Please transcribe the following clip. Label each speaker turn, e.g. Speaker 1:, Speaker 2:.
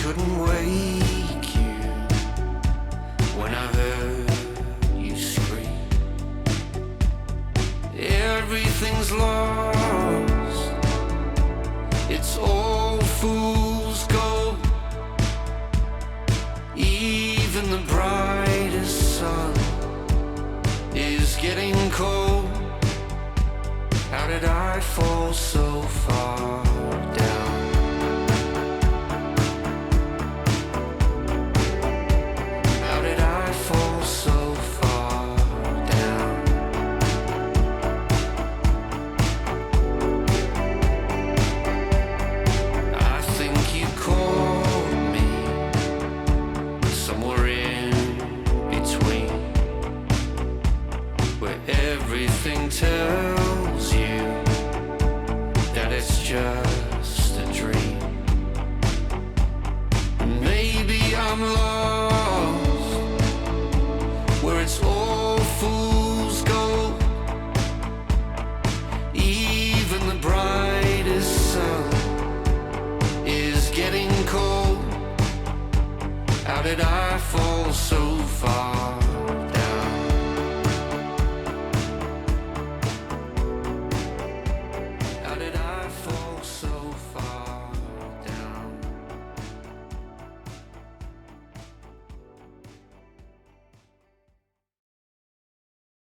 Speaker 1: couldn't wake you when I heard you scream. Everything's lost, it's all fool's gold. Even the brightest sun is getting cold. How did I fall so far down? How did I fall so far down? I think you caught me somewhere in between, where everything tells you that it's just a dream. And maybe I'm lost, where it's all fool's gold. Even the brightest sun is getting cold. How did I fall so far